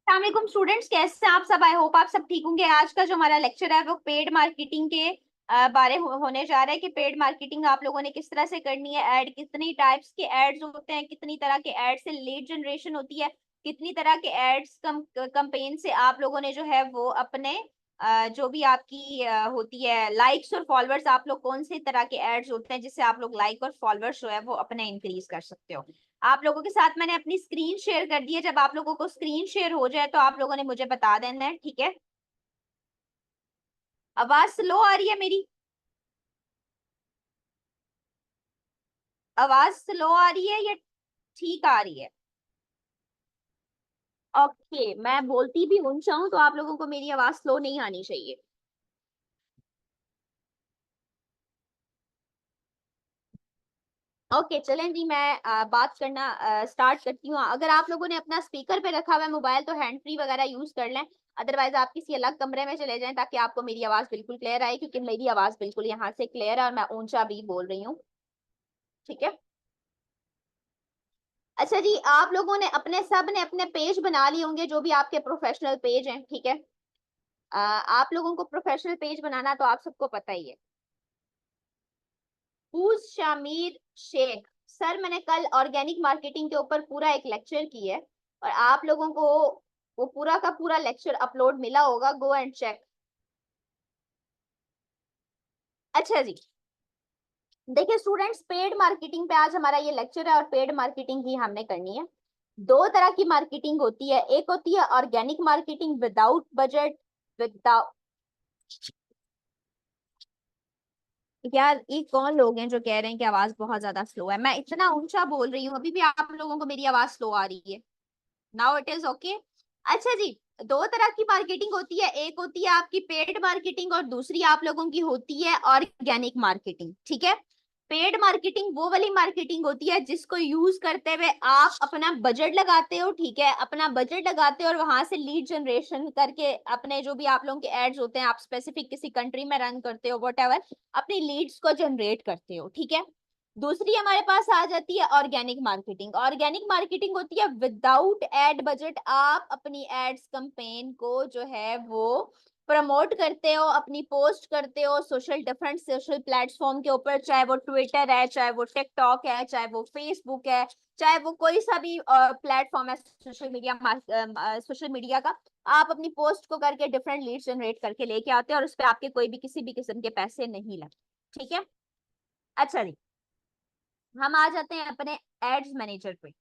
अस्सलाम स्टूडेंट्स, कैसे हैं आप सब। आई होप आप सब ठीक होंगे। आज का जो हमारा लेक्चर है वो पेड मार्केटिंग के बारे होने जा रहा है कि पेड मार्केटिंग आप लोगों ने किस तरह से करनी है। ऐड कितनी टाइप्स के एड्स होते हैं, कितनी तरह के एड से लीड जनरेशन होती है, कितनी तरह के एड्स कंपेन से आप लोगों ने जो है वो अपने जो भी आपकी होती है लाइक्स और फॉलोअर्स, आप लोग कौन से तरह के एड्स होते हैं जिससे आप लोग लाइक और फॉलोअर्स जो है वो अपने इंक्रीज कर सकते हो। आप लोगों के साथ मैंने अपनी स्क्रीन शेयर कर दी है। जब आप लोगों को स्क्रीन शेयर हो जाए तो आप लोगों ने मुझे बता देना है, ठीक है। आवाज स्लो आ रही है मेरी? आवाज स्लो आ रही है या ठीक आ रही है? ओके, मैं बोलती भी ऊंचा हूं तो आप लोगों को मेरी आवाज स्लो नहीं आनी चाहिए। ओके चलें जी, मैं बात करना स्टार्ट करती हूँ। अगर आप लोगों ने अपना स्पीकर पे रखा हुआ है मोबाइल तो हैंड फ्री वगैरह यूज कर लें। अदरवाइज आप किसी अलग कमरे में चले जाएं ताकि आपको मेरी आवाज बिल्कुल क्लियर आए, क्योंकि मेरी आवाज बिल्कुल यहाँ से क्लियर है और मैं ऊंचा भी बोल रही हूँ, ठीक है। अच्छा जी, आप लोगों ने सब ने अपने पेज बना लिए होंगे जो भी आपके प्रोफेशनल पेज हैं, ठीक है। आप लोगों को प्रोफेशनल पेज बनाना तो आप सबको पता ही है। हुज शामिर शेख सर, मैंने कल ऑर्गेनिक मार्केटिंग के ऊपर पूरा एक लेक्चर किया है और आप लोगों को वो पूरा का पूरा लेक्चर अपलोड मिला होगा, गो एंड चेक। अच्छा जी, देखिए स्टूडेंट्स, पेड मार्केटिंग पे आज हमारा ये लेक्चर है और पेड मार्केटिंग ही हमने करनी है। दो तरह की मार्केटिंग होती है, एक होती है organic marketing without budget, without. यार ये कौन लोग हैं जो कह रहे हैं कि आवाज बहुत ज्यादा स्लो है? मैं इतना ऊंचा बोल रही हूँ, अभी भी आप लोगों को मेरी आवाज स्लो आ रही है? Now it is okay. अच्छा जी, दो तरह की मार्केटिंग होती है, एक होती है आपकी पेड मार्केटिंग और दूसरी आप लोगों की होती है ऑर्गेनिक मार्केटिंग, ठीक है। पेड मार्केटिंग वो वाली मार्केटिंग होती है जिसको यूज करते हुए आप अपना बजट लगाते हो, ठीक है। अपना बजट लगाते हो और वहां से लीड जनरेशन करके अपने जो भी आप लोगों के एड्स होते हैं, आप स्पेसिफिक किसी कंट्री में रन करते हो, वट अपनी लीड्स को जनरेट करते हो, ठीक है। दूसरी हमारे पास आ जाती है ऑर्गेनिक मार्केटिंग। ऑर्गेनिक मार्केटिंग होती है विदाउट एड बजट, आप अपनी एड्स कंपेन को जो है वो प्रमोट करते हो, अपनी पोस्ट करते हो सोशल डिफरेंट सोशल प्लेटफॉर्म के ऊपर, चाहे वो ट्विटर है, चाहे वो टिकटॉक है, चाहे वो फेसबुक है, चाहे वो कोई सा भी प्लेटफॉर्म है सोशल मीडिया का। आप अपनी पोस्ट को करके डिफरेंट लीड जनरेट करके लेके आते हो और उस पर आपके कोई भी किसी भी किस्म के पैसे नहीं लगते, ठीक है। अच्छा जी, हम आ जाते हैं अपने एड्स मैनेजर पे।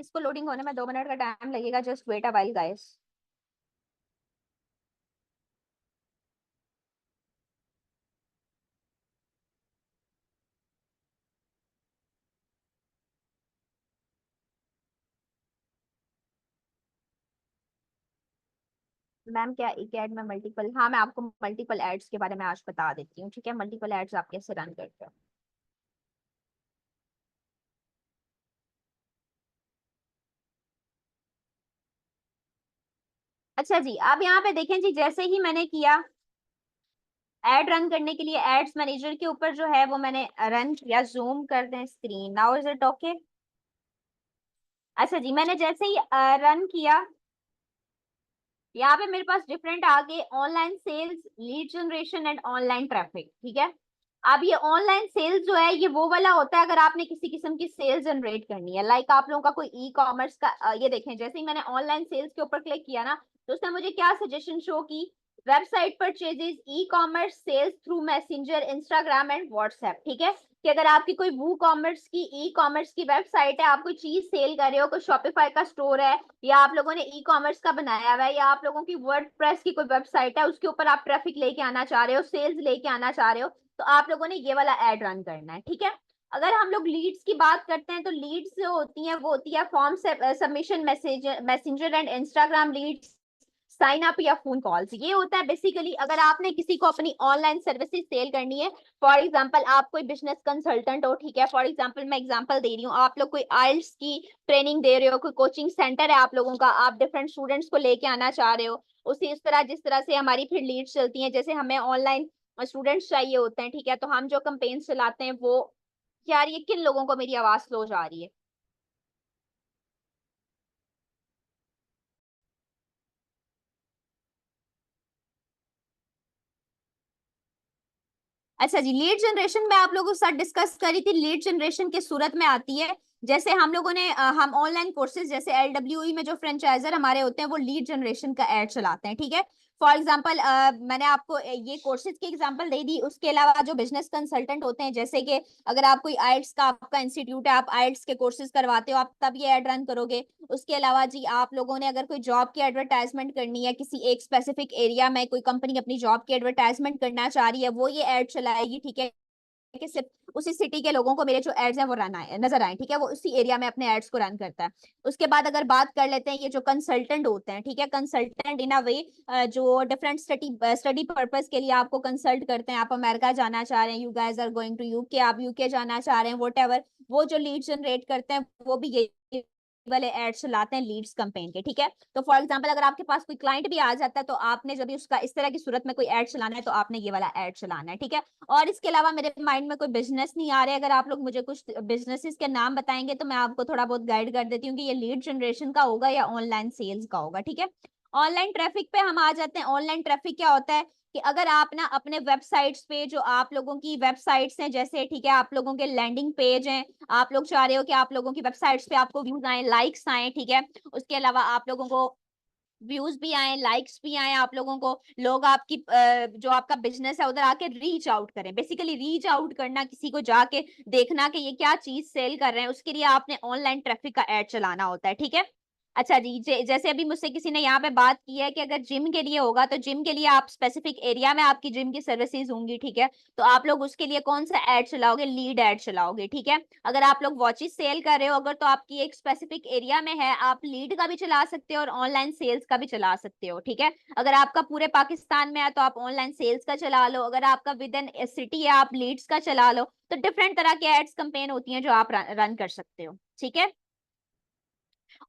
इसको लोडिंग होने में 2 मिनट का टाइम लगेगा, just wait a while guys. Ma'am क्या एक एड में मल्टीपल? हाँ, मैं आपको मल्टीपल एड्स के बारे में आज बता देती हूँ, ठीक है। मल्टीपल एड्स आप कैसे रन करते हो। अच्छा जी, अब यहाँ पे देखें जी, जैसे ही मैंने किया एड रन करने के लिए एड्स मैनेजर के ऊपर जो है वो मैंने रन किया। जूम कर दें screen, now is it okay? अच्छा जी, मैंने जैसे ही रन किया, यहाँ पे मेरे पास डिफरेंट आ गए, online sales, lead generation and online traffic, ठीक है। अब ये ऑनलाइन सेल्स जो है ये वो वाला होता है अगर आपने किसी किस्म की सेल जनरेट करनी है, लाइक आप लोगों का कोई ई कॉमर्स का ये देखें, जैसे ही मैंने ऑनलाइन सेल्स के ऊपर क्लिक किया ना, तो उसने मुझे क्या सजेशन शो की? Website purchases, ecommerce sales through messenger, Instagram and WhatsApp, ठीक है। कि अगर आपकी कोई वू कॉमर्स की ई कॉमर्स की वेबसाइट है, आप कोई चीज सेल कर रहे हो, कोई शॉपिफाई का स्टोर है, या आप लोगों ने ई कॉमर्स का बनाया हुआ है, या आप लोगों की वर्डप्रेस की कोई वेबसाइट है, उसके ऊपर आप ट्रैफिक लेके आना चाह रहे हो, सेल्स लेके आना चाह रहे हो, तो आप लोगों ने ये वाला एड रन करना है, ठीक है। अगर हम लोग लीड्स की बात करते हैं तो लीड्स जो होती हैं वो होती है form submission, messenger and Instagram leads, sign up या फोन कॉल्स। ये होता है बेसिकली अगर आपने किसी को अपनी ऑनलाइन सर्विसेज सेल करनी है। फॉर एग्जांपल आप कोई बिजनेस कंसल्टेंट हो, ठीक है, फॉर एग्जांपल मैं एग्जांपल दे रही हूँ, आप लोग कोई आइल्स की ट्रेनिंग दे रहे हो, कोई कोचिंग सेंटर है आप लोगों का, आप डिफरेंट स्टूडेंट्स को लेके आना चाह रहे हो, उसी इस तरह जिस तरह से हमारी फिर लीड्स चलती हैं, जैसे हमें ऑनलाइन स्टूडेंट्स चाहिए होते हैं, ठीक है, तो हम जो कंपेन चलाते हैं वो, यार ये किन लोगों को मेरी आवाज स्लो जा रही है? अच्छा जी, लीड जनरेशन में आप लोगों के साथ डिस्कस करी थी। लीड जनरेशन के सूरत में आती है, जैसे हम लोगों ने हम ऑनलाइन कोर्सेज जैसे LWE में जो फ्रेंचाइजर हमारे होते हैं वो लीड जनरेशन का एड चलाते हैं, ठीक है। फॉर एग्जांपल मैंने आपको ये कोर्सेज की एग्जांपल दे दी, उसके अलावा जो बिजनेस कंसल्टेंट होते हैं, जैसे कि अगर आप कोई आइल्स का आपका इंस्टीट्यूट है, आप आइल्स के कोर्सेज करवाते हो, आप तब ये एड रन करोगे। उसके अलावा जी आप लोगों ने अगर कोई जॉब की एडवर्टाइजमेंट करनी है, किसी एक स्पेसिफिक एरिया में कोई कंपनी अपनी जॉब की एडवर्टाइजमेंट करना चाह रही है, वो ये एड चलाएगी, ठीक है, कि सिर्फ उसी सिटी के लोगों को मेरे जो एड्स हैं वो रन आए नजर आए, ठीक है, वो उसी एरिया में अपने एड्स को रन करता है। उसके बाद अगर बात कर लेते हैं ये जो कंसल्टेंट होते हैं, ठीक है, कंसल्टेंट इन अ वे जो डिफरेंट स्टडी पर्पस के लिए आपको कंसल्ट करते हैं, आप अमेरिका जाना चाह रहे हैं, you guys are going to UK, आप यूके जाना चाह रहे हैं, वोट, वो जो लीड जनरेट करते हैं वो भी ये वाले एड्स चलाते हैं लीड्स कैंपेन के, ठीक है। तो फॉर एग्जांपल अगर आपके पास कोई क्लाइंट भी आ जाता है तो आपने जब भी उसका इस तरह की सूरत में कोई एड चलाना है तो आपने ये वाला एड चलाना है, ठीक है। और इसके अलावा मेरे माइंड में कोई बिजनेस नहीं आ रहे, अगर आप लोग मुझे कुछ बिजनेसेस के नाम बताएंगे तो मैं आपको थोड़ा बहुत गाइड कर देती हूँ कि ये लीड जनरेशन का होगा या ऑनलाइन सेल्स का होगा, ठीक है। ऑनलाइन ट्रैफिक पे हम आ जाते हैं। ऑनलाइन ट्रैफिक क्या होता है कि अगर आप ना अपने वेबसाइट्स पे, जो आप लोगों की वेबसाइट्स हैं जैसे, ठीक है, आप लोगों के लैंडिंग पेज हैं, आप लोग चाह रहे हो कि आप लोगों की वेबसाइट्स पे आपको व्यूज आए, लाइक्स आए, ठीक है, उसके अलावा आप लोगों को व्यूज भी आए, लाइक्स भी आए, आप लोगों को लोग आपकी जो आपका बिजनेस है उधर आके रीच आउट करें। बेसिकली रीच आउट करना, किसी को जाके देखना कि ये क्या चीज सेल कर रहे हैं, उसके लिए आपने ऑनलाइन ट्रैफिक का एड चलाना होता है, ठीक है। अच्छा जी, जैसे अभी मुझसे किसी ने यहाँ पे बात की है कि अगर जिम के लिए होगा तो जिम के लिए आप स्पेसिफिक एरिया में आपकी जिम की सर्विसेज होंगी, ठीक है, तो आप लोग उसके लिए कौन सा एड चलाओगे? लीड एड चलाओगे, ठीक है। अगर आप लोग वॉचेस सेल कर रहे हो अगर, तो आपकी एक स्पेसिफिक एरिया में है, आप लीड का भी चला सकते हो और ऑनलाइन सेल्स का भी चला सकते हो, ठीक है। अगर आपका पूरे पाकिस्तान में है तो आप ऑनलाइन सेल्स का चला लो, अगर आपका विद इन सिटी है आप लीड्स का चला लो। तो डिफरेंट तरह के एड्स कंपेन होती हैं जो आप रन कर सकते हो, ठीक है।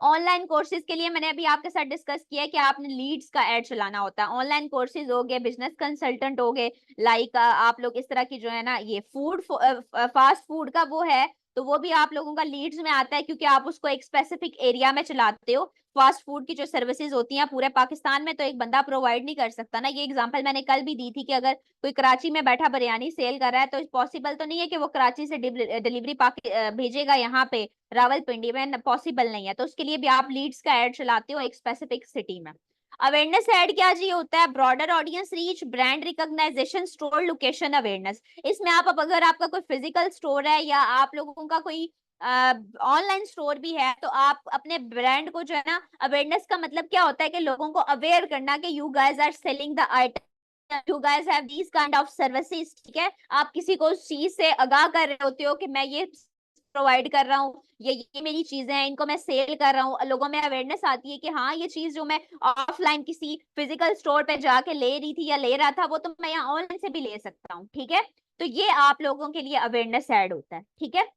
ऑनलाइन कोर्सेज के लिए मैंने अभी आपके साथ डिस्कस किया है कि आपने लीड्स का एड चलाना होता है। ऑनलाइन कोर्सेज हो गए, बिजनेस कंसल्टेंट हो गए, लाइक आप लोग इस तरह की जो है ना, ये फूड फास्ट फूड का वो है, तो वो भी आप लोगों का लीड्स में आता है क्योंकि आप उसको एक स्पेसिफिक एरिया में चलाते हो। फास्ट फूड की जो सर्विसेज होती हैं पूरे पाकिस्तान में तो एक बंदा प्रोवाइड नहीं कर सकता ना। ये एग्जांपल मैंने कल भी दी थी कि अगर कोई कराची में बैठा बिरयानी सेल कर रहा है तो पॉसिबल तो नहीं है कि वो कराची से डिलीवरी भेजेगा यहाँ पे रावलपिंडी में, पॉसिबल नहीं है। तो उसके लिए भी आप लीड्स का एड चलाते हो एक स्पेसिफिक सिटी में। अवेयरनेस एड क्या जी होता है? Broader audience reach, brand recognisation, store location awareness. इसमें आप अब अगर आपका कोई फिजिकल स्टोर है या आप लोगों का कोई ऑनलाइन स्टोर भी है तो आप अपने ब्रांड को जो है ना, अवेयरनेस का मतलब क्या होता है कि लोगों को अवेयर करना कि you guys are selling the item, you guys have these kind of services, ठीक है। आप किसी को उस चीज से आगाह कर रहे होते हो कि मैं ये प्रोवाइड कर रहा हूँ, ये मेरी चीजें हैं, इनको मैं सेल कर रहा हूँ। लोगों में अवेयरनेस आती है कि हाँ ये चीज जो मैं ऑफलाइन किसी फिजिकल स्टोर पे जाके ले रही थी या ले रहा था वो तो मैं यहाँ ऑनलाइन से भी ले सकता हूँ, ठीक है। तो ये आप लोगों के लिए अवेयरनेस ऐड होता है, ठीक है।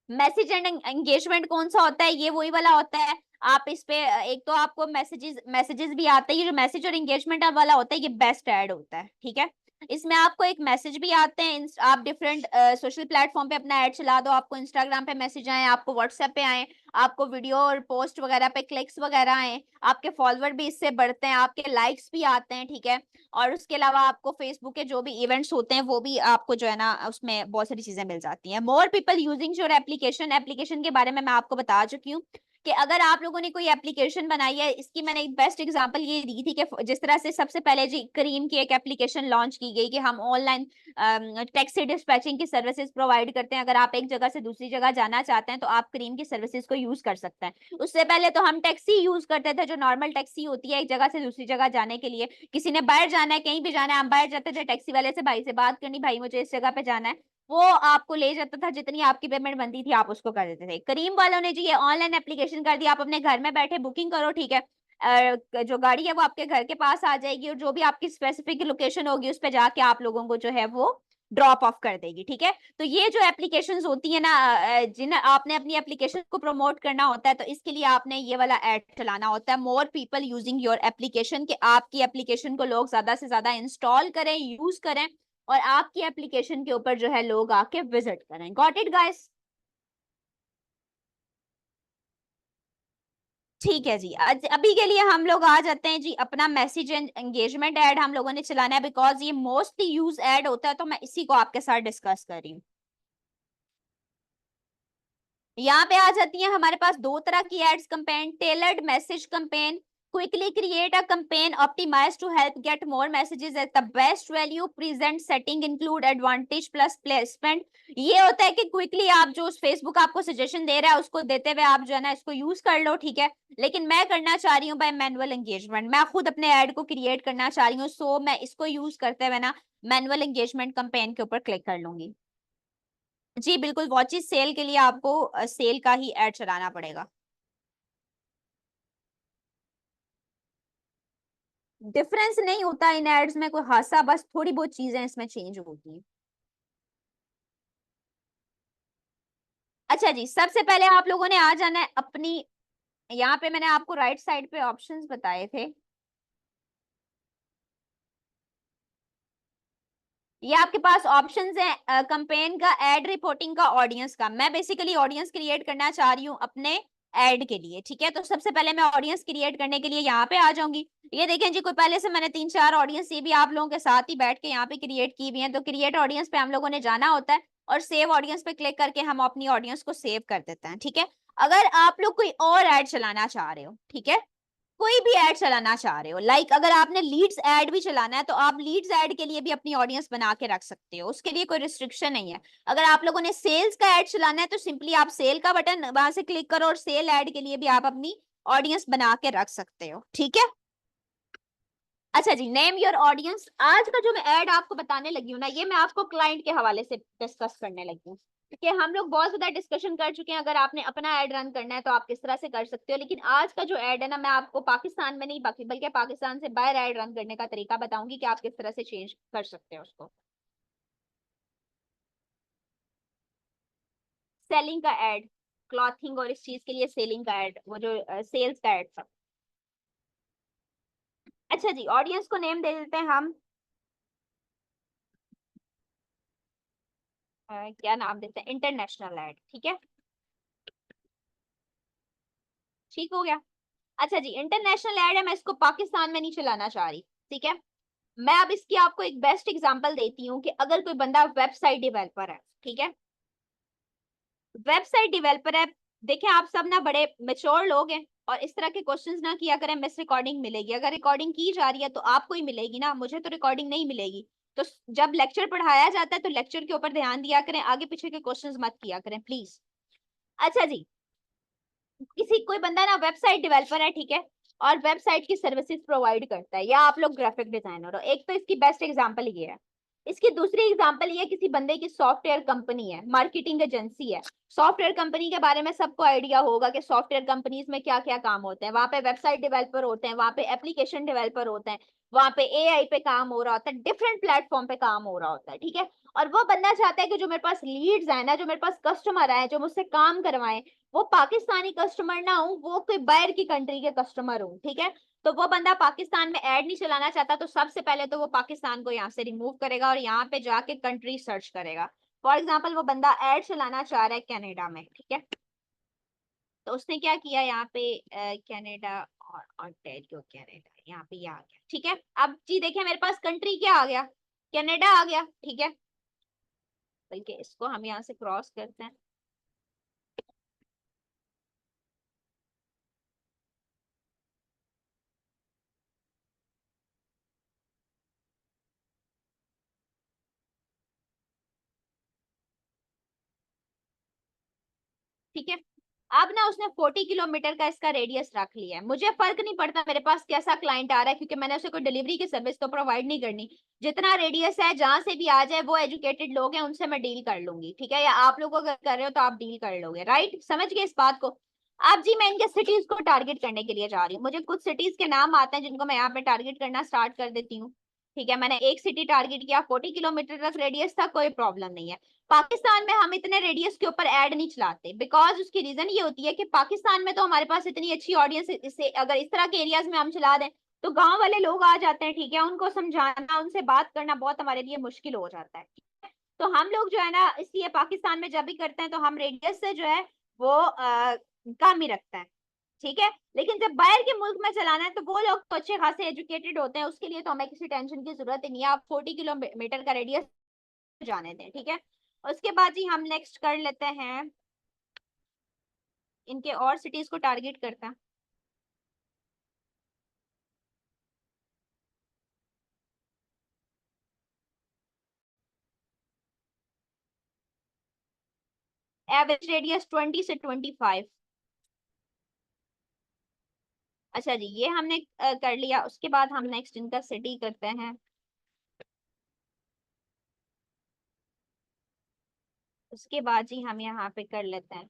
मैसेज एंड एंगेजमेंट कौन सा होता है? ये वही वाला होता है। आप इस पे एक तो आपको मैसेजेस मैसेजेस भी आते हैं, ये जो मैसेज और एंगेजमेंट वाला होता है ये बेस्ट ऐड होता है, ठीक है। इसमें आपको एक मैसेज भी आते हैं, आप डिफरेंट सोशल प्लेटफॉर्म पे अपना ऐड चला दो, आपको इंस्टाग्राम पे मैसेज आए, आपको व्हाट्सएप पे आए, आपको वीडियो और पोस्ट वगैरह पे क्लिक्स वगैरह आए, आपके फॉलोअर भी इससे बढ़ते हैं, आपके लाइक्स भी आते हैं, ठीक है। और उसके अलावा आपको फेसबुक के जो भी इवेंट्स होते हैं वो भी आपको जो है ना उसमें बहुत सारी चीजें मिल जाती हैं। More people using your application, application के बारे में मैं आपको बता चुकी हूँ कि अगर आप लोगों ने कोई एप्लीकेशन बनाई है, इसकी मैंने एक बेस्ट एग्जांपल ये दी थी कि जिस तरह से सबसे पहले जी करीम की एक एप्लीकेशन लॉन्च की गई कि हम ऑनलाइन टैक्सी डिस्पैचिंग की सर्विसेज प्रोवाइड करते हैं। अगर आप एक जगह से दूसरी जगह जाना चाहते हैं तो आप करीम की सर्विसेज को यूज कर सकते हैं। उससे पहले तो हम टैक्सी यूज करते थे, जो नॉर्मल टैक्सी होती है एक जगह से दूसरी जगह जाने के लिए। किसी ने बाहर जाना है, कहीं भी जाना है, हम बाहर जाते थे टैक्सी वाले से, भाई से बात करनी, भाई मुझे इस जगह पे जाना है, वो आपको ले जाता था, जितनी आपकी पेमेंट बनती थी आप उसको कर देते थे। करीम वालों ने जी ये ऑनलाइन एप्लीकेशन कर दिया, आप अपने घर में बैठे बुकिंग करो, ठीक है। जो गाड़ी है वो आपके घर के पास आ जाएगी, और जो भी आपकी स्पेसिफिक लोकेशन होगी उस पर जाके आप लोगों को जो है वो ड्रॉप ऑफ कर देगी, ठीक है। तो ये जो एप्लीकेशंस होती है ना, जिन आपने अपनी एप्लीकेशन को प्रमोट करना होता है, तो इसके लिए आपने ये वाला एड चलाना होता है, more people using your application, कि आपकी एप्लीकेशन को लोग ज्यादा से ज्यादा इंस्टॉल करें, यूज करें, और आपकी एप्लीकेशन के ऊपर जो है लोग आके विजिट करें। Got it guys? ठीक है जी। आज अभी के लिए हम लोग आ जाते हैं जी, अपना मैसेज एंड एंगेजमेंट ऐड हम लोगों ने चलाना है, बिकॉज ये मोस्टली यूज ऐड होता है, तो मैं इसी को आपके साथ डिस्कस कर रही हूँ। यहाँ पे आ जाती है हमारे पास दो तरह की ads campaign, tailored message campaign, quickly create a campaign optimise to help get more messages at the best value, present setting include advantage plus placement. ये होता है कि क्विकली आप जो फेसबुक आपको सजेशन दे रहा है उसको देते हुए आप जो है ना इसको यूज कर लो, ठीक है। लेकिन मैं करना चाह रही हूँ बाय मैनुअल एंगेजमेंट, मैं खुद अपने एड को क्रिएट करना चाह रही हूँ, सो मैं इसको यूज करते हुए ना मैनुअल एंगेजमेंट कैंपेन के ऊपर क्लिक कर लूंगी। जी बिल्कुल, वॉचिस सेल के लिए आपको सेल का ही एड चलाना पड़ेगा। डिफरेंस नहीं होता इन एड्स में कोई खासा, बस थोड़ी बहुत चीजें इसमें चेंज होती हैं। अच्छा जी, सबसे पहले आप लोगों ने आ जाना है अपनी, यहाँ पे मैंने आपको राइट साइड पे ऑप्शंस बताए थे, ये आपके पास ऑप्शंस हैं कंपेन का, एड रिपोर्टिंग का, ऑडियंस का। मैं बेसिकली ऑडियंस क्रिएट करना चाह रही हूँ अपने एड के लिए, ठीक है। तो सबसे पहले मैं ऑडियंस क्रिएट करने के लिए यहाँ पे आ जाऊंगी। ये देखें जी, कोई पहले से मैंने 3-4 ऑडियंस ये भी आप लोगों के साथ ही बैठ के यहाँ पे क्रिएट की हुई है। तो क्रिएट ऑडियंस पे हम लोगों ने जाना होता है, और सेव ऑडियंस पे क्लिक करके हम अपनी ऑडियंस को सेव कर देते हैं, ठीक है। अगर आप लोग कोई और ऐड चलाना चाह रहे हो, ठीक है, कोई भी ऐड चलाना चाह रहे हो, अगर आपने लीड्स ऐड भी चलाना है, तो आप लीड्स ऐड के लिए भी अपनी ऑडियंस बना के रख सकते हो, उसके लिए कोई रिस्ट्रिक्शन नहीं है। अगर आप लोगों ने सेल्स का ऐड चलाना है, तो सिंपली आप सेल का बटन वहां से क्लिक करो, और सेल ऐड के लिए भी आप अपनी ऑडियंस बना के रख सकते हो, ठीक है। अच्छा जी, नेम योर ऑडियंस। आज का जो मैं ऐड आपको बताने लगी हूँ ना, ये मैं आपको क्लाइंट के हवाले से डिस्कस करने लगी हूँ, कि हम लोग बहुत ज्यादा डिस्कशन कर चुके हैं। अगर आपने अपना ऐड रन करना है तो आप किस तरह से कर सकते हो, लेकिन आज का जो ऐड है ना, मैं आपको पाकिस्तान में नहीं बाकी बल्कि पाकिस्तान से बाहर ऐड रन करने का तरीका बताऊंगी कि आप किस तरह से चेंज कर सकते हो उसको। सेलिंग का ऐड, क्लॉथिंग और इस चीज के लिए सेलिंग का ऐड, वो जो सेल्स का ऐड सब। अच्छा जी, ऑडियंस को नेम दे देते हैं हम, क्या नाम देते हैं, इंटरनेशनल ऐड, ठीक है। ठीक हो गया। अच्छा जी, इंटरनेशनल ऐड है, मैं इसको पाकिस्तान में नहीं चलाना चाह रही, ठीक है। मैं अब इसकी आपको एक बेस्ट एग्जांपल देती हूँ, कि अगर कोई बंदा वेबसाइट डेवलपर है, ठीक है, वेबसाइट डेवलपर है, देखें आप सब ना बड़े मेच्योर लोग हैं, और इस तरह के क्वेश्चंस ना किया करें, मिस रिकॉर्डिंग मिलेगी। अगर रिकॉर्डिंग की जा रही है तो आपको ही मिलेगी ना, मुझे तो रिकॉर्डिंग नहीं मिलेगी। तो जब लेक्चर पढ़ाया जाता है तो लेक्चर के ऊपर ध्यान दिया करें, आगे पीछे के क्वेश्चंस मत किया करें प्लीज। अच्छा जी, किसी कोई बंदा ना वेबसाइट डेवलपर है, ठीक है, और वेबसाइट की सर्विसेज प्रोवाइड करता है, या आप लोग ग्राफिक डिजाइनर हो, एक तो इसकी बेस्ट एग्जांपल ये है। इसकी दूसरी एग्जांपल ये किसी बंदे की सॉफ्टवेयर कंपनी है, मार्केटिंग एजेंसी है। सॉफ्टवेयर कंपनी के बारे में सबको आइडिया होगा कि सॉफ्टवेयर कंपनीज में क्या क्या काम होते हैं, वहां पे वेबसाइट डेवलपर होते हैं, वहां पे एप्लीकेशन डेवलपर होते हैं, वहां पे एआई पे काम हो रहा होता है, डिफरेंट प्लेटफॉर्म पे काम हो रहा होता है, ठीक है। और वो बंदा चाहता है कि जो मेरे पास लीड्स है ना, जो मेरे पास कस्टमर आए, जो मुझसे काम करवाएं, वो पाकिस्तानी कस्टमर ना हो, वो कोई बाहर की कंट्री के कस्टमर हो, ठीक है। तो वो बंदा पाकिस्तान में ऐड नहीं चलाना चाहता, तो सबसे पहले तो वो पाकिस्तान को यहाँ से रिमूव करेगा, और यहाँ पे जाके कंट्री सर्च करेगा। फॉर एग्जाम्पल वो बंदा ऐड चलाना चाह रहा है कनाडा में, ठीक है, तो उसने क्या किया, यहाँ पे कनाडा और ऑन्टारियो कनाडा, यहाँ पे ये आ गया, ठीक है। अब जी देखिए मेरे पास कंट्री क्या आ गया, कनाडा आ गया, ठीक है। बल्कि इसको हम यहाँ से क्रॉस करते हैं, ठीक है। अब ना उसने 40 किलोमीटर का इसका रेडियस रख लिया है। मुझे फर्क नहीं पड़ता मेरे पास कैसा क्लाइंट आ रहा है, क्योंकि मैंने उसे कोई डिलीवरी की सर्विस तो प्रोवाइड नहीं करनी। जितना रेडियस है जहां से भी आ जाए, वो एजुकेटेड लोग हैं, उनसे मैं डील कर लूंगी, ठीक है। या आप लोग अगर कर रहे हो तो आप डील कर लोगे, राइट, समझ गए इस बात को। अब जी मैं इनके सिटीज को टारगेट करने के लिए जा रही हूँ। मुझे कुछ सिटीज के नाम आते हैं जिनको मैं यहाँ पे टारगेट करना स्टार्ट कर देती हूँ। ठीक है, मैंने एक सिटी टारगेट किया, 40 किलोमीटर तक रेडियस था, कोई प्रॉब्लम नहीं है। पाकिस्तान में हम इतने रेडियस के ऊपर ऐड नहीं चलाते, बिकॉज उसकी रीजन ये होती है कि पाकिस्तान में तो हमारे पास इतनी अच्छी ऑडियंस, इससे अगर इस तरह के एरियाज में हम चला दें तो गांव वाले लोग आ जाते हैं, ठीक है। उनको समझाना, उनसे बात करना बहुत हमारे लिए मुश्किल हो जाता है। तो हम लोग जो है ना, इसलिए पाकिस्तान में जब भी करते हैं तो हम रेडियस से जो है वो कम ही रखते हैं, ठीक है। लेकिन जब बाहर के मुल्क में चलाना है तो वो लोग तो अच्छे खासे एजुकेटेड होते हैं, उसके लिए तो हमें किसी टेंशन की जरूरत ही नहीं है। आप 40 किलोमीटर का रेडियस जाने दें, ठीक है। उसके बाद ही हम नेक्स्ट कर लेते हैं, इनके और सिटीज को टारगेट करते हैं। एवरेज रेडियस 20 से 25। अच्छा जी, ये हमने कर लिया। उसके बाद हम नेक्स्ट इनका सिटी करते हैं। उसके बाद जी हम यहाँ पे कर लेते हैं,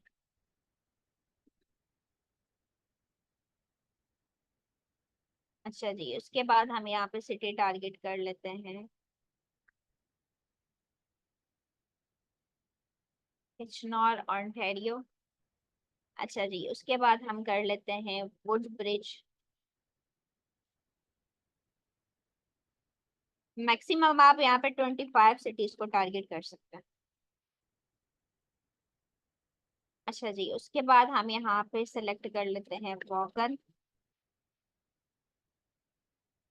अच्छा जी, उसके बाद हम यहाँ पे सिटी टारगेट कर लेते हैं, किचनौर ऑन्टेरियो। अच्छा जी, उसके बाद हम कर लेते हैं वुड ब्रिज। मैक्सिमम आप यहाँ पे 25 सिटीज को टारगेट कर सकते हैं। अच्छा जी, उसके बाद हम यहाँ पे सेलेक्ट कर लेते हैं वॉगन।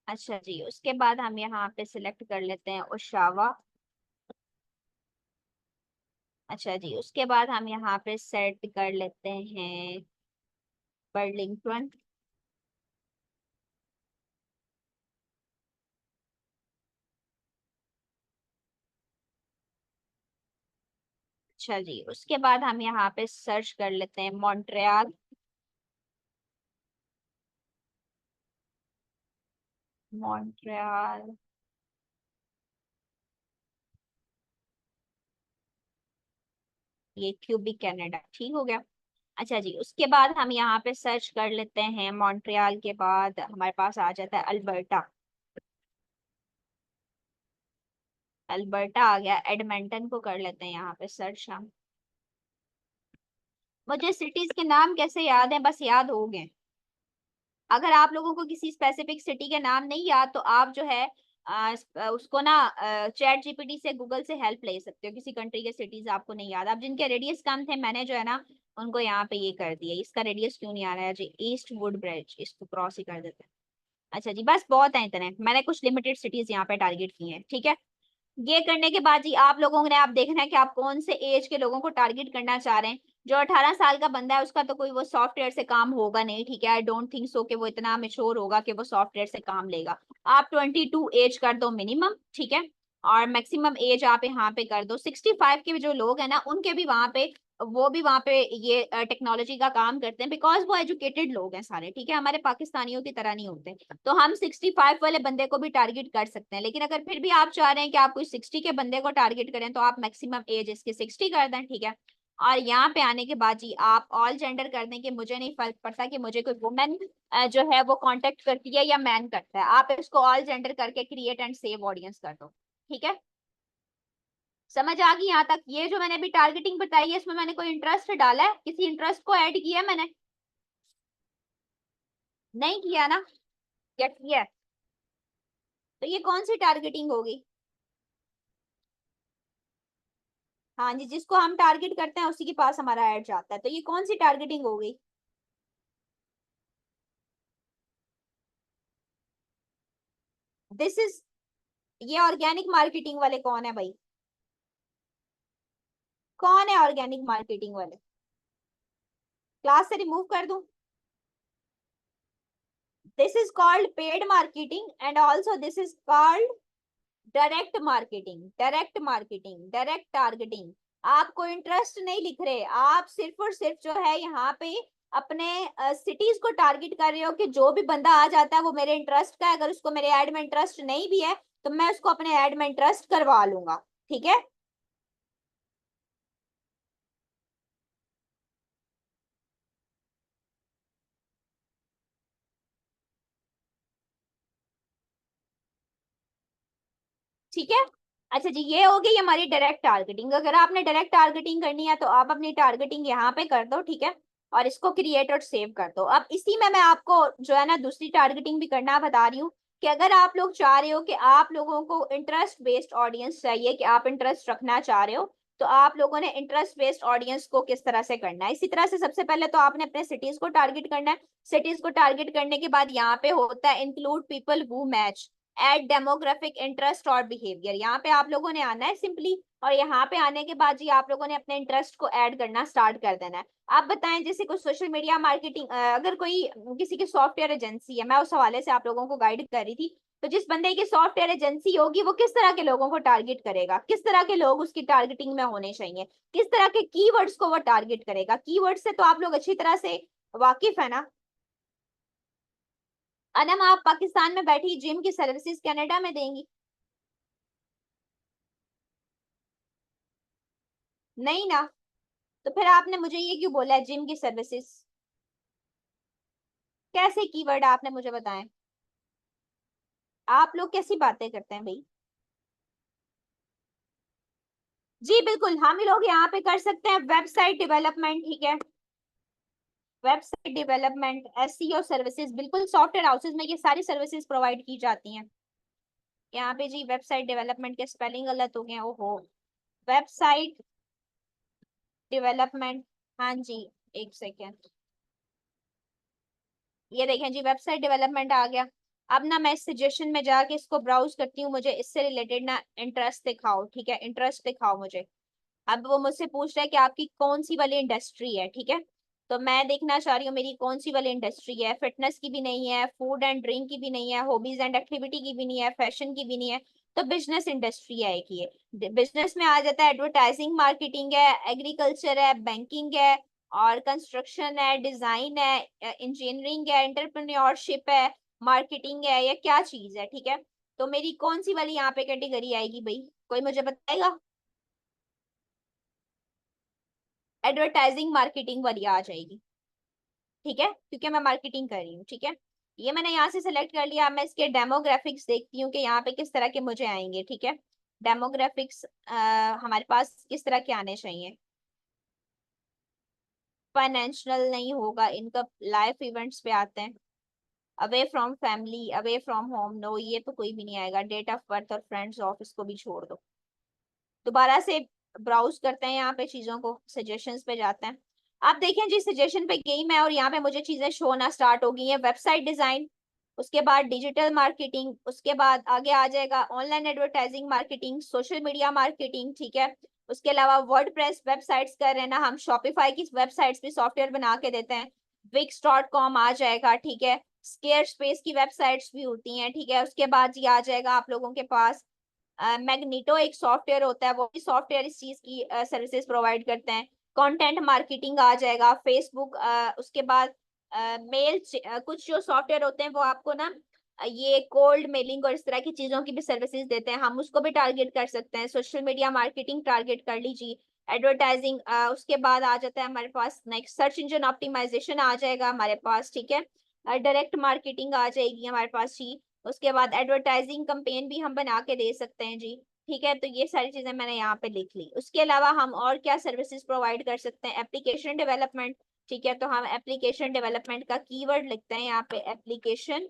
अच्छा जी, उसके बाद हम यहाँ पे सिलेक्ट कर लेते हैं ओशावा। अच्छा जी, उसके बाद हम यहाँ पे सेट कर लेते हैं बर्लिंगटन। अच्छा जी, उसके बाद हम यहाँ पे सर्च कर लेते हैं मॉन्ट्रियल। मॉन्ट्रियल, ये क्यूबिक कनाडा, ठीक हो गया। अच्छा जी, उसके बाद हम यहाँ पे सर्च कर लेते हैं मॉन्ट्रियल के बाद हमारे पास आ जाता है अल्बर्टा। अल्बर्टा आ गया, एडमंटन को कर लेते हैं यहाँ पे सर्च हम। मुझे सिटीज के नाम कैसे याद है, बस याद हो गए। अगर आप लोगों को किसी स्पेसिफिक सिटी के नाम नहीं याद तो आप जो है उसको ना चैट जीपीटी से, गूगल से हेल्प ले सकते हो। किसी कंट्री के सिटीज आपको नहीं याद, अब जिनके रेडियस कम थे मैंने जो है ना उनको यहाँ पे ये कर दिया। इसका रेडियस क्यों नहीं आ रहा है जी, ईस्ट वुड ब्रिज, इसको क्रॉस ही कर देते हैं। अच्छा जी, बस बहुत है इतने, मैंने कुछ लिमिटेड सिटीज यहाँ पे टारगेट की हैं, ठीक है। ये करने के बाद जी आप लोगों ने आप देखना है कि आप कौन से एज के लोगों को टारगेट करना चाह रहे हैं। जो 18 साल का बंदा है उसका तो कोई वो सॉफ्टवेयर से काम होगा नहीं, ठीक है। आई डोंट थिंक सो कि वो इतना मेच्योर होगा कि वो सॉफ्टवेयर से काम लेगा। आप 22 एज कर दो मिनिमम, ठीक है। और मैक्सिमम एज आप यहाँ पे कर दो 65 के जो लोग हैं ना, उनके भी वहां पे, वो भी वहां पे ये टेक्नोलॉजी का काम करते हैं, बिकॉज वो एजुकेटेड लोग हैं सारे, ठीक है। हमारे पाकिस्तानियों की तरह नहीं होते। तो हम 65 वाले बंदे को भी टारगेट कर सकते हैं, लेकिन अगर फिर भी आप चाह रहे हैं कि आप कोई 60 के बंदे को टारगेट करें तो आप मैक्सिमम एज इसकी 60 कर दें, ठीक है। और यहाँ पे आने के बाद जी आप ऑल जेंडर कर दें, कि मुझे नहीं फर्क पड़ता कि मुझे कोई वुमेन जो है वो कांटेक्ट करती है या मैन करता है। आप इसको ऑल जेंडर करके क्रिएट एंड सेव ऑडियंस कर दो, ठीक है। समझ आ गई यहाँ तक। ये जो मैंने अभी टारगेटिंग बताई है इसमें मैंने कोई इंटरेस्ट डाला है, किसी इंटरेस्ट को ऐड किया है मैंने? नहीं किया ना, क्या किया है? तो ये कौन सी टारगेटिंग होगी? हाँ जी, जिसको हम टारगेट करते हैं उसी के पास हमारा ऐड जाता है, तो ये कौन सी टारगेटिंग हो गई? दिस इज, ये ऑर्गेनिक मार्केटिंग वाले कौन है भाई? कौन है ऑर्गेनिक मार्केटिंग वाले? क्लास से रिमूव कर दूं? This is called paid marketing and also this is called direct marketing, direct marketing, direct targeting. आप कोई इंटरेस्ट नहीं लिख रहे, आप सिर्फ और सिर्फ जो है यहाँ पे अपने सिटीज को टारगेट कर रहे हो कि जो भी बंदा आ जाता है वो मेरे इंटरेस्ट का है, अगर उसको मेरे ऐड में इंटरेस्ट नहीं भी है तो मैं उसको अपने ऐड में इंटरेस्ट करवा लूंगा। ठीक है। ठीक है। अच्छा जी, ये हो गई हमारी डायरेक्ट टारगेटिंग। अगर आपने डायरेक्ट टारगेटिंग करनी है तो आप अपनी टारगेटिंग यहाँ पे कर दो। ठीक है। और इसको क्रिएट और सेव कर दो। अब इसी में मैं आपको जो है ना दूसरी टारगेटिंग भी करना बता रही हूँ कि अगर आप लोग चाह रहे हो कि आप लोगों को इंटरेस्ट बेस्ड ऑडियंस चाहिए, कि आप इंटरेस्ट रखना चाह रहे हो, तो आप लोगों ने इंटरेस्ट बेस्ड ऑडियंस को किस तरह से करना है। इसी तरह से सबसे पहले तो आपने अपने सिटीज को टारगेट करना है। सिटीज को टारगेट करने के बाद यहाँ पे होता है include people who match ad demographic interest और बिहेवियर। यहाँ पे आप लोगों ने आना है सिंपली, और यहाँ पे आने के बाद जी आप लोगों ने अपने इंटरेस्ट को ऐड करना स्टार्ट कर देना है। आप बताएं, जैसे कुछ सोशल मीडिया मार्केटिंग, अगर कोई किसी की सॉफ्टवेयर एजेंसी है, मैं उस हवाले से आप लोगों को गाइड कर रही थी, तो जिस बंदे की सॉफ्टवेयर एजेंसी होगी वो किस तरह के लोगों को टारगेट करेगा, किस तरह के लोग उसकी टारगेटिंग में होने चाहिए, किस तरह के कीवर्ड्स को वो टारगेट करेगा। कीवर्ड से तो आप लोग अच्छी तरह से वाकिफ है ना। अनम, आप पाकिस्तान में बैठी जिम की सर्विसेज कनाडा में देंगी? नहीं ना। तो फिर आपने मुझे ये क्यों बोला है जिम की सर्विसेज? कैसे कीवर्ड आपने मुझे बताएं? आप लोग कैसी बातें करते हैं भाई? जी बिल्कुल, हम लोग यहाँ पे कर सकते हैं वेबसाइट डेवलपमेंट। ठीक है। वेबसाइट डेवलपमेंट, एसईओ सर्विसेज, बिल्कुल सॉफ्टवेयर हाउसेज में ये सारी सर्विसेज प्रोवाइड की जाती हैं। यहाँ पे जी वेबसाइट डेवलपमेंट के स्पेलिंग गलत हो गए, ओहो। वेबसाइट डेवलपमेंट, हाँ जी, एक सेकेंड। ये देखें जी, वेबसाइट डेवलपमेंट आ गया। अब ना मैं इस सजेशन में जाके इसको ब्राउज करती हूँ, मुझे इससे रिलेटेड ना इंटरेस्ट दिखाओ। ठीक है, इंटरेस्ट दिखाओ मुझे। अब वो मुझसे पूछ रहा है कि आपकी कौन सी वाली इंडस्ट्री है। ठीक है। तो मैं देखना चाह रही हूँ मेरी कौन सी वाली इंडस्ट्री है। फिटनेस की भी नहीं है, फूड एंड ड्रिंक की भी नहीं है, हॉबीज एंड एक्टिविटी की भी नहीं है, फैशन की भी नहीं है। तो बिजनेस इंडस्ट्री है एक ये। बिजनेस में आ जाता है एडवर्टाइजिंग मार्केटिंग है, एग्रीकल्चर है, बैंकिंग है, और कंस्ट्रक्शन है, डिजाइन है, इंजीनियरिंग है, एंटरप्रेन्योरशिप है, मार्केटिंग है, या क्या चीज है। ठीक है। तो मेरी कौन सी वाली यहाँ पे कैटेगरी आएगी भाई, कोई मुझे बताएगा? एडवर्टाइजिंग मार्केटिंग वाली आ जाएगी। ठीक है, क्योंकि मैं मार्केटिंग कर रही हूँ। ठीक है। ये मैंने यहाँ से सिलेक्ट कर लिया। अब मैं इसके डेमोग्राफिक्स देखती हूँ कि यहाँ पे किस तरह के मुझे आएंगे। ठीक है। डेमोग्राफिक्स हमारे पास किस तरह के आने चाहिए? फाइनेंशियल नहीं होगा, इनका लाइफ इवेंट्स पे आते हैं। Away from family, away from home, no, ये तो कोई भी नहीं आएगा। डेट ऑफ बर्थ और फ्रेंड्स ऑफ, इसको भी छोड़ दो। दोबारा से ब्राउज करते हैं, यहाँ पे चीजों को सजेशंस पे जाते हैं। आप देखें जी, सजेशन पे गई मैं और यहाँ पे मुझे चीजें शो होना स्टार्ट हो गई हैं। वेबसाइट डिजाइन, उसके बाद डिजिटल मार्केटिंग, उसके बाद आगे आ जाएगा online advertising marketing, social media marketing. ठीक है। उसके अलावा वर्डप्रेस वेबसाइट्स कर रहे हैं ना हम, शॉपिफाई की वेबसाइट्स भी सॉफ्टवेयर बना के देते हैं। wix.com आ जाएगा। ठीक है। स्केयर स्पेस की वेबसाइट्स भी होती हैं। ठीक है। उसके बाद ये आ जाएगा आप लोगों के पास मैग्नीटो, एक सॉफ्टवेयर होता है, वो भी सॉफ्टवेयर इस चीज की सर्विसेज प्रोवाइड करते हैं। कंटेंट मार्केटिंग आ जाएगा, फेसबुक। उसके बाद मेल, कुछ जो सॉफ्टवेयर होते हैं वो आपको ना ये कोल्ड मेलिंग और इस तरह की चीजों की भी सर्विसेज देते हैं, हम उसको भी टारगेट कर सकते हैं। सोशल मीडिया मार्केटिंग टारगेट कर लीजिए। एडवर्टाइजिंग, उसके बाद आ जाता है हमारे पास नेक्स्ट सर्च इंजन ऑप्टिमाइजेशन आ जाएगा हमारे पास। ठीक है। डायरेक्ट मार्केटिंग आ जाएगी हमारे पास जी। उसके बाद एडवर्टाइजिंग कंपेन भी हम बना के दे सकते हैं जी। ठीक है। तो ये सारी चीजें मैंने यहाँ पे लिख ली। उसके अलावा हम और क्या सर्विसेज प्रोवाइड कर सकते हैं? Application development. ठीक है। तो हम एप्लीकेशन डेवलपमेंट का कीवर्ड लिखते हैं यहाँ पे, एप्लीकेशन।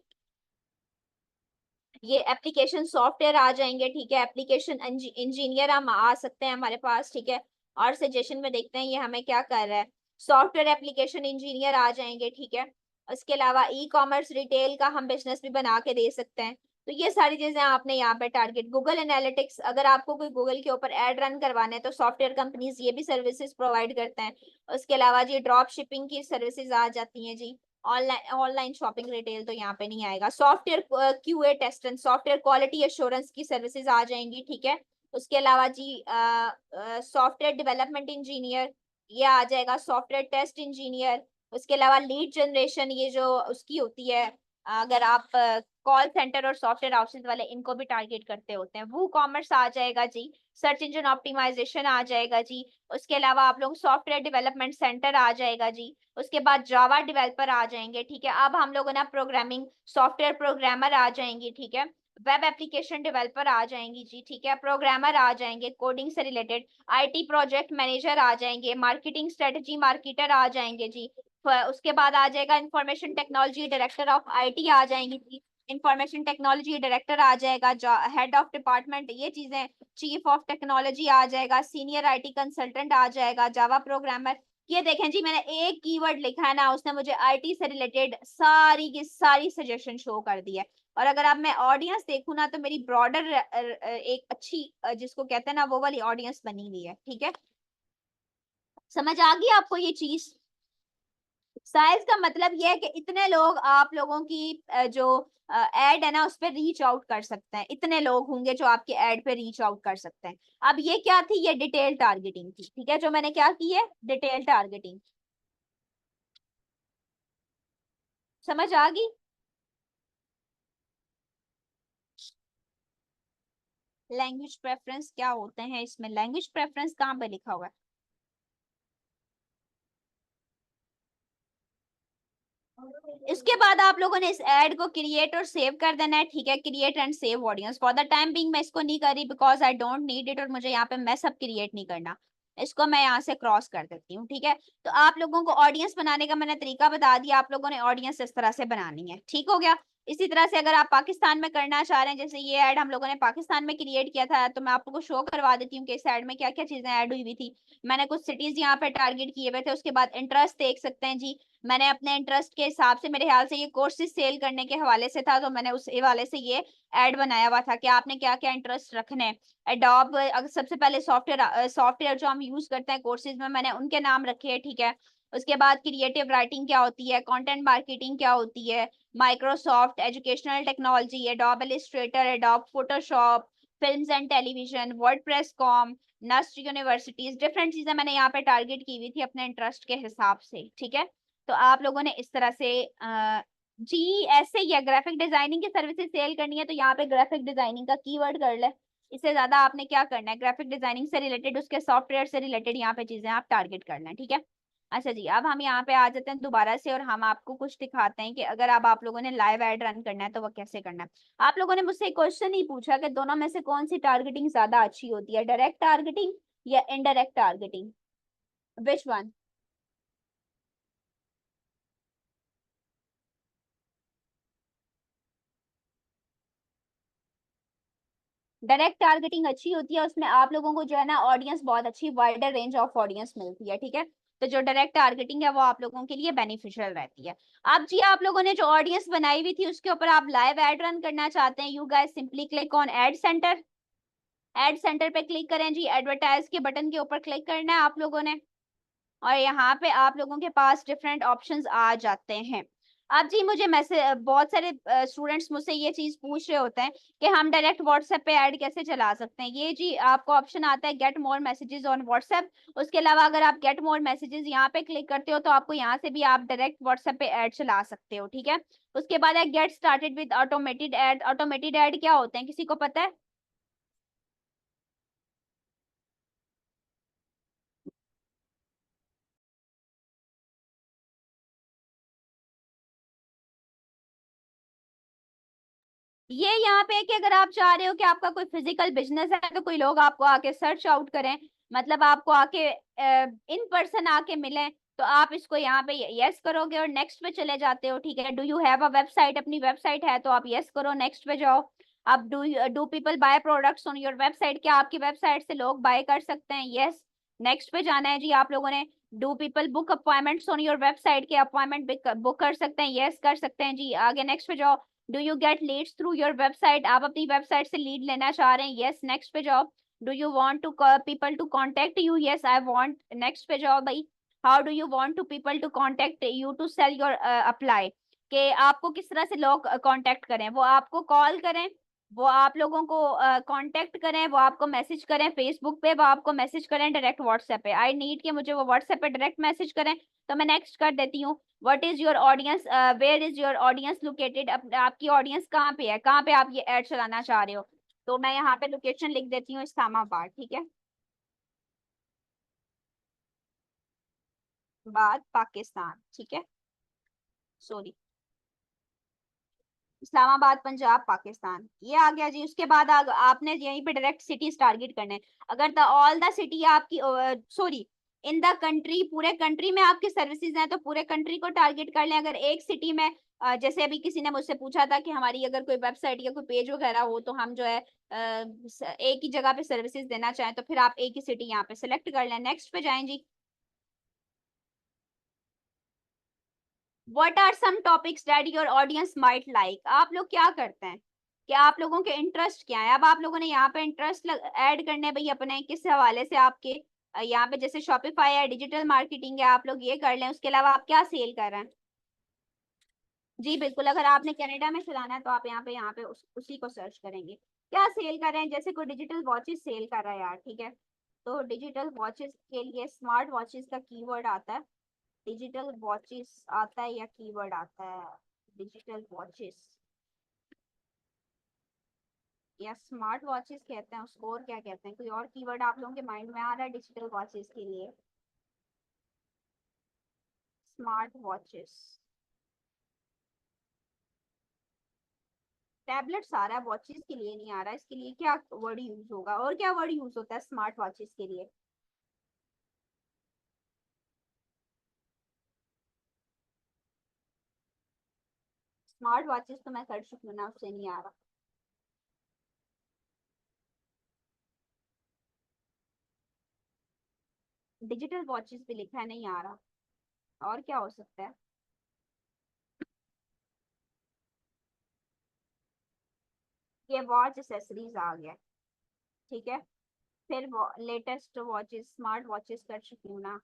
ये एप्लीकेशन सॉफ्टवेयर आ जाएंगे। ठीक है। एप्लीकेशन इंजीनियर हम आ सकते हैं हमारे पास। ठीक है। और सजेशन में देखते हैं ये हमें क्या कर रहा है। सॉफ्टवेयर एप्लीकेशन इंजीनियर आ जाएंगे। ठीक है। उसके अलावा ई कॉमर्स रिटेल का हम बिजनेस भी बना के दे सकते हैं। तो ये सारी चीजें आपने यहाँ पे टारगेट, गूगल एनालिटिक्स, अगर आपको कोई गूगल के ऊपर एड रन करवाने हैं तो सॉफ्टवेयर कंपनीज ये भी सर्विसेज प्रोवाइड करते हैं। उसके अलावा जी ड्रॉप शिपिंग की सर्विसेज आ जाती हैं जी। ऑनलाइन ऑनलाइन शॉपिंग रिटेल तो यहाँ पे नहीं आएगा। Software QA test and software quality assurance की सर्विसेज आ जाएंगी। ठीक है। उसके अलावा जी सॉफ्टवेयर डेवलपमेंट इंजीनियर, ये आ जाएगा, सॉफ्टवेयर टेस्ट इंजीनियर। उसके अलावा लीड जनरेशन, ये जो उसकी होती है, अगर आप कॉल सेंटर और सॉफ्टवेयर हाउसेज वाले इनको भी टारगेट करते होते हैं, वो कॉमर्स आ जाएगा जी। सर्च इंजन ऑप्टिमाइजेशन आ जाएगा जी। उसके अलावा आप लोग सॉफ्टवेयर डेवलपमेंट सेंटर आ जाएगा जी। उसके बाद जावा डेवलपर आ जाएंगे, ठीक है। अब हम लोग ना प्रोग्रामिंग सॉफ्टवेयर प्रोग्रामर आ जाएंगी, ठीक है। वेब एप्लीकेशन डेवलपर आ जाएंगी जी, ठीक है। प्रोग्रामर आ जाएंगे कोडिंग से रिलेटेड। आईटी प्रोजेक्ट मैनेजर आ जाएंगे। मार्केटिंग स्ट्रेटजी मार्केटर आ जाएंगे जी। उसके बाद आ जाएगा information technology director of IT आ जाएंगी जी। इंफॉर्मेशन टेक्नोलॉजी डायरेक्टर आ जाएगा, हेड ऑफ डिपार्टमेंट ये चीजें। चीफ ऑफ टेक्नोलॉजी आ जाएगा, सीनियर आईटी कंसल्टेंट आ जाएगा, जावा प्रोग्रामर। ये देखें जी, मैंने एक कीवर्ड लिखा है ना, उसने मुझे आईटी से रिलेटेड सारी की सारी सजेशन शो कर दी है। और अगर अब मैं ऑडियंस देखूँ ना, तो मेरी ब्रॉडर एक अच्छी जिसको कहते हैं ना, वो वाली ऑडियंस बनी हुई है, ठीक है। समझ आ गई आपको ये चीज? साइज का मतलब ये है कि इतने लोग आप लोगों की जो एड है ना उस पर रीच आउट कर सकते हैं, इतने लोग होंगे जो आपके एड पे रीच आउट कर सकते हैं। अब ये क्या थी? ये डिटेल टारगेटिंग थी, ठीक है, जो मैंने क्या की है, डिटेल टारगेटिंग। समझ आ गई? लैंग्वेज प्रेफरेंस क्या होते हैं इसमें? लैंग्वेज प्रेफरेंस कहाँ पे लिखा हुआ है? इसके बाद आप लोगों ने इस एड को क्रिएट और सेव कर देना है, ठीक है। Create and save audience. For the time being मैं इसको नहीं कर रही, because I don't need it, और मुझे यहाँ पे मैं सब क्रिएट नहीं करना। इसको मैं यहाँ से क्रॉस कर देती हूँ, ठीक है। तो आप लोगों को ऑडियंस बनाने का मैंने तरीका बता दिया, आप लोगों ने ऑडियंस इस तरह से बनानी है, ठीक हो गया। इसी तरह से अगर आप पाकिस्तान में करना चाह रहे हैं, जैसे ये ऐड हम लोगों ने पाकिस्तान में क्रिएट किया था, तो मैं आपको शो करवा देती हूँ कि इस ऐड में क्या क्या चीजें ऐड हुई हुई थी। मैंने कुछ सिटीज यहाँ पे टारगेट किए हुए थे। उसके बाद इंटरेस्ट देख सकते हैं जी। मैंने अपने इंटरेस्ट के हिसाब से, मेरे ख्याल से ये कोर्सेज सेल करने के हवाले से था, तो मैंने उस हवाले से ये ऐड बनाया हुआ था कि आपने क्या क्या इंटरेस्ट रखने हैं। एडोब, सबसे पहले सॉफ्टवेयर जो हम यूज करते हैं कोर्सेज में, मैंने उनके नाम रखे हैं, ठीक है। उसके बाद क्रिएटिव राइटिंग क्या होती है, कंटेंट मार्केटिंग क्या होती है, Microsoft educational technology, Adobe Illustrator, Adobe Photoshop, films and television, WordPress com, नस्ट यूनिवर्सिटीज, डिफरेंट चीजें मैंने यहाँ पे टारगेट की हुई थी अपने इंटरेस्ट के हिसाब से, ठीक है। तो आप लोगों ने इस तरह से जी, ऐसे ही है। ग्राफिक डिजाइनिंग की सर्विसेज सेल करनी है, तो यहाँ पे ग्राफिक डिजाइनिंग का कीवर्ड कर ले। इससे ज्यादा आपने क्या करना है, ग्राफिक डिजाइनिंग से रिलेटेड, उसके सॉफ्टवेयर से रिलेटेड यहाँ पे चीजें आप टारगेट करना है, ठीक है। अच्छा जी, अब हम यहाँ पे आ जाते हैं दोबारा से, और हम आपको कुछ दिखाते हैं कि अगर अब आप लोगों ने लाइव एड रन करना है तो वो कैसे करना है। आप लोगों ने मुझसे क्वेश्चन ही पूछा कि दोनों में से कौन सी टारगेटिंग ज्यादा अच्छी होती है, डायरेक्ट टारगेटिंग या indirect targeting, which one? Direct targeting अच्छी होती है, उसमें आप लोगों को जो है ना ऑडियंस बहुत अच्छी वाइडर रेंज ऑफ ऑडियंस मिलती है, ठीक है। तो जो डायरेक्ट टारगेटिंग है वो आप लोगों के लिए बेनिफिशियल रहती है। अब जी, आप लोगों ने जो ऑडियंस बनाई हुई थी उसके ऊपर आप लाइव एड रन करना चाहते हैं, you guys simply click on ad centre. Ad centre पे क्लिक करें जी, एडवर्टाइज के बटन के ऊपर क्लिक करना है आप लोगों ने। और यहाँ पे आप लोगों के पास डिफरेंट ऑप्शंस आ जाते हैं। अब जी, मुझे मैसेज, बहुत सारे स्टूडेंट्स मुझसे ये चीज पूछ रहे होते हैं कि हम डायरेक्ट व्हाट्सएप पे ऐड कैसे चला सकते हैं। ये जी आपको ऑप्शन आता है gate more messages on WhatsApp. उसके अलावा अगर आप गेट मोर मैसेजेस यहाँ पे क्लिक करते हो तो आपको यहाँ से भी आप डायरेक्ट व्हाट्सएप पे ऐड चला सकते हो, ठीक है। उसके बाद है get started with automated add. Automated add क्या होते हैं, किसी को पता है? ये यहाँ पे है कि अगर आप चाह रहे हो कि आपका कोई फिजिकल बिजनेस है तो कोई लोग आपको आके सर्च आउट करें, मतलब आपको आके इन पर्सन आके मिलें, तो आप इसको यहाँ पे यस करोगे और नेक्स्ट पे चले जाते हो, ठीक है। Do you have a website? अपनी वेबसाइट है तो आप यस करो, नेक्स्ट पे जाओ। अब do people buy products on your website? क्या आपकी वेबसाइट से लोग बाय कर सकते हैं? यस। नेक्स्ट पे जाना है जी आप लोगों ने। Do people book appointments on your website? के अपॉइंटमेंट बुक कर सकते हैं? यस कर सकते हैं जी, आगे नेक्स्ट पे जाओ। Do you get leads through your website? आप अपनी वेबसाइट से लीड लेना चाह रहे हैं? यस नेक्स्ट पे जाओ। Do you want to people to contact you? Yes I want, next पे जाओ भाई। How do you want to people to contact you to sell your apply? कि आपको किस तरह से लोग कांटेक्ट करें, वो आपको कॉल करें, वो आप लोगों को कांटेक्ट करें, वो आपको मैसेज करें फेसबुक पे, वो आपको मैसेज करें डायरेक्ट व्हाट्सएप पे। आई नीड कि मुझे वो व्हाट्सएप पे डायरेक्ट मैसेज करें, तो मैं नेक्स्ट कर देती हूँ। What is your audience, where is your audience located, आपकी ऑडियंस कहाँ पे है, कहाँ पे आप ये ऐड चलाना चाह रहे हो। तो मैं यहाँ पे लोकेशन लिख देती हूँ इस्लामाबाद, ठीक है। बाद पाकिस्तान, ठीक है। सॉरी, इस्लामाबाद पंजाब पाकिस्तान, ये आ गया जी। उसके बाद आपने यहीं पे डायरेक्ट सिटीज टारगेट करने हैं। अगर द ऑल द सिटी आपकी, सॉरी, इन द कंट्री, पूरे कंट्री में आपकी सर्विसेज हैं तो पूरे कंट्री को टारगेट कर लें। अगर एक सिटी में, जैसे अभी किसी ने मुझसे पूछा था कि हमारी अगर कोई वेबसाइट या कोई पेज वगैरह हो तो हम जो है एक ही जगह पे सर्विसेज देना चाहें, तो फिर आप एक ही सिटी यहाँ पे सिलेक्ट कर लें। नेक्स्ट पे जाएं जी। What are some topics that your audience might like? आप लोग क्या करते हैं, कि आप लोगों के इंटरेस्ट क्या है। अब आप लोगों ने यहाँ पे इंटरेस्ट ऐड करने हैं भाई अपने, किस हवाले से आपके यहाँ पे जैसे शॉपिफाई है, डिजिटल मार्केटिंग है, आप लोग ये कर लें। उसके अलावा आप क्या सेल कर रहे हैं। जी बिल्कुल, अगर आपने कनाडा में चलाना है तो आप यहाँ पे उसी को सर्च करेंगे। क्या सेल कर रहे हैं, जैसे कोई डिजिटल वॉचेस सेल कर रहा है यार, ठीक है। तो डिजिटल वॉचेस के लिए स्मार्ट वॉचेस का कीवर्ड आता है, डिजिटल वॉचेस आता है या कीवर्ड आता है, डिजिटल वॉचेस या स्मार्ट वॉचेस कहते हैं उसको, और क्या कहते हैं, कोई और कीवर्ड आप लोगों के माइंड में आ रहा है डिजिटल वॉचेस के लिए। स्मार्ट वॉचेस, टैबलेट्स आ रहा है, वॉचेस के लिए नहीं आ रहा, इसके लिए क्या वर्ड यूज होगा, और क्या वर्ड यूज होता है स्मार्ट वॉचेस के लिए। स्मार्ट वॉचेस तो मैं कर चुकी हूँ ना, उससे नहीं आ रहा। डिजिटल वॉचेस भी लिखा है, नहीं आ रहा। और क्या हो सकता है। ये वॉच एसेसरीज आ गया, ठीक है। फिर लेटेस्ट वॉचेस, स्मार्ट वॉचेस कर चुकी हूँ ना।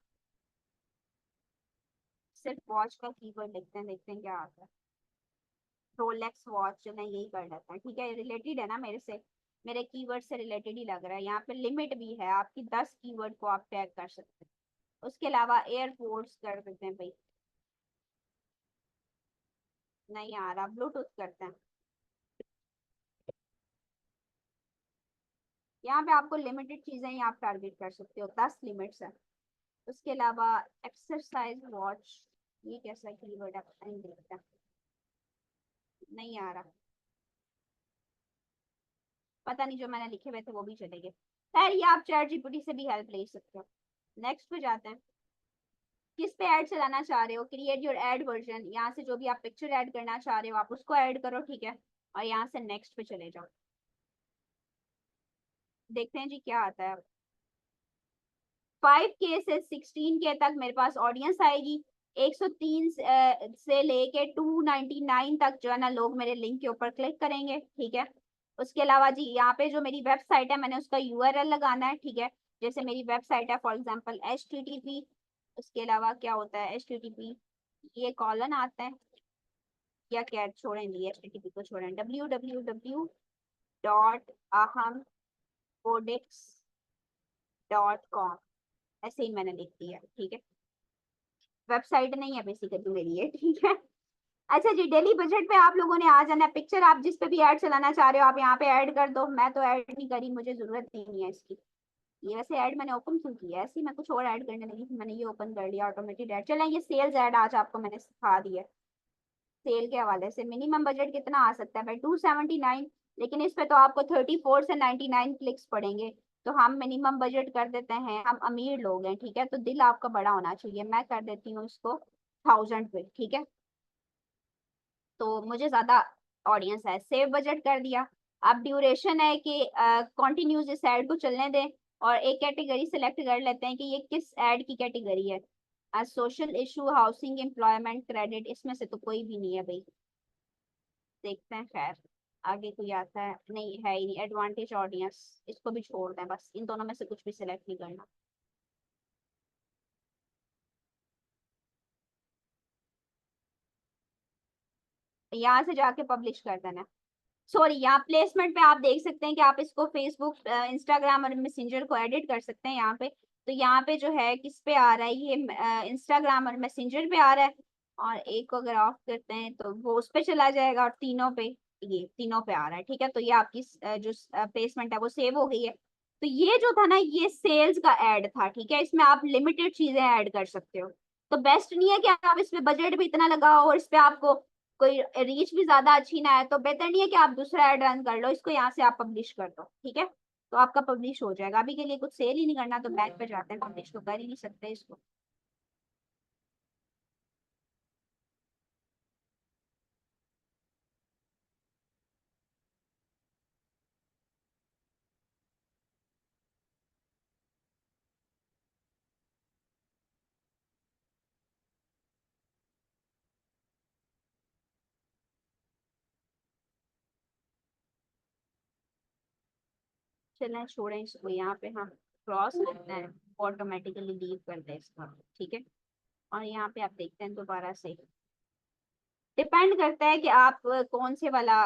सिर्फ वॉच का कीवर्ड लिखते हैं, देखते हैं क्या आता है। रोलेक्स वॉच, मैं यही कर लेता हूँ, ठीक है। रिलेटेड है ना मेरे से, मेरे कीवर्ड से रिलेटेड ही लग रहा है। यहाँ पे लिमिट भी है आपकी, 10 कीवर्ड को आप टैग कर सकते हैं। उसके अलावा एयरपोर्ट्स कर देते हैं भाई, नहीं आ रहा। ब्लूटूथ करते हैं, यहाँ पे आपको लिमिटेड चीजें ही आप टारगेट कर सकते हो, 10 लिमिट्स है। उसके अलावा एक्सरसाइज वॉच, ये कैसा कीवर्ड है पता नहीं, देखता नहीं आ रहा। पता नहीं, जो मैंने लिखे हुए थे वो भी चले गए। खैर, ये आप चैट जीपीटी से भी हेल्प ले सकते हो। नेक्स्ट पे जाते हैं। किस पे ऐड चलाना चाह रहे हो, क्रिएट योर एड वर्जन, यहाँ से जो भी आप पिक्चर ऐड करना चाह रहे हो आप उसको ऐड करो, ठीक है। और यहाँ से नेक्स्ट पे चले जाओ। देखते हैं जी क्या आता है। 5K से 16K तक मेरे पास ऑडियंस आएगी। 103 से लेके 299 तक जो है ना लोग मेरे लिंक के ऊपर क्लिक करेंगे, ठीक है। उसके अलावा जी यहाँ पे जो मेरी वेबसाइट है मैंने उसका यूआरएल लगाना है, ठीक है। जैसे मेरी वेबसाइट है फॉर एग्जांपल HTTP, उसके अलावा क्या होता है HTTP, ये कॉलन आता है, या क्या छोड़ेंगे HTTP को, छोड़ें www.ahamcodex.com, ऐसे ही मैंने लिख दिया, ठीक है। वेबसाइट नहीं है बेसिकली मेरी ये, ठीक है। अच्छा जी, डेली बजट पे आप लोगों ने आ जाना है। पिक्चर आप जिस पे भी ऐड चलाना चाह रहे हो आप यहाँ पे ऐड कर दो, मैं तो ऐड नहीं करी, मुझे जरूरत नहीं है इसकी। ये वैसे ऐड मैंने ओपन क्यों किया है, ऐसे ही मैं कुछ और ऐड करने लगी थी, मैंने ये ओपन कर लिया ऑटोमेटेड ऐड। चलें, ये सेल्स ऐड आज आपको मैंने सिखा दी है। सेल के हवाले से मिनिमम बजट कितना आ सकता है भाई, 279, लेकिन इस पे तो आपको 34 से 99 क्लिक्स पड़ेंगे। तो हम मिनिमम बजट कर देते हैं, हम अमीर लोग हैं, ठीक है, तो दिल आपका बड़ा होना चाहिए। मैं कर देती हूँ इसको 1000 पे, ठीक है। तो मुझे ज्यादा ऑडियंस है, सेव बजट कर दिया। अब ड्यूरेशन है कि कॉन्टिन्यूस इस एड को चलने दें, और एक कैटेगरी सेलेक्ट कर लेते हैं कि ये किस एड की कैटेगरी है। Social issue, housing, employment, credit, इसमें से तो कोई भी नहीं है भाई। देखते हैं, खैर आगे कोई आता है, नहीं है ही नहीं। एडवांटेज ऑडियंस, इसको भी छोड़ दें, बस इन दोनों में से कुछ भी सिलेक्ट नहीं करना। यहाँ से जाके पब्लिश कर देना। सॉरी, यहाँ प्लेसमेंट पे आप देख सकते हैं कि आप इसको फेसबुक, इंस्टाग्राम और मैसेंजर को एडिट कर सकते हैं यहाँ पे। तो यहाँ पे जो है किस पे आ रहा है ये, इंस्टाग्राम और मैसेंजर पे आ रहा है। और एक को अगर ऑफ करते हैं तो वो उस पे चला जाएगा, और तीनों पे, ये तीनों पे आ रहा है। ठीक है, तो ये आपकी जो प्लेसमेंट है वो सेव हो गई है। तो ये जो था ना, ये सेल्स का एड था। ठीक है, इसमें आप लिमिटेड चीजें ऐड कर सकते हो। तो बेस्ट नहीं है कि आप इसमें बजट भी इतना लगाओ और इस पे आपको कोई रीच भी ज्यादा अच्छी ना है। तो बेहतर नहीं है कि आप दूसरा ऐड रन कर लो, इसको यहाँ से आप पब्लिश कर दो। ठीक है, तो आपका पब्लिश हो जाएगा। अभी के लिए कुछ सेल ही नहीं करना, तो बैक पे जाते हैं, पब्लिश तो कर ही नहीं सकते इसको। चलें, छोड़ें इसको, यहाँ पे हम क्रॉस करते हैं, ऑटोमेटिकली लीव करते हैं इसको। ठीक है, और यहाँ पे आप देखते हैं दोबारा से, डिपेंड करता है कि आप कौन से वाला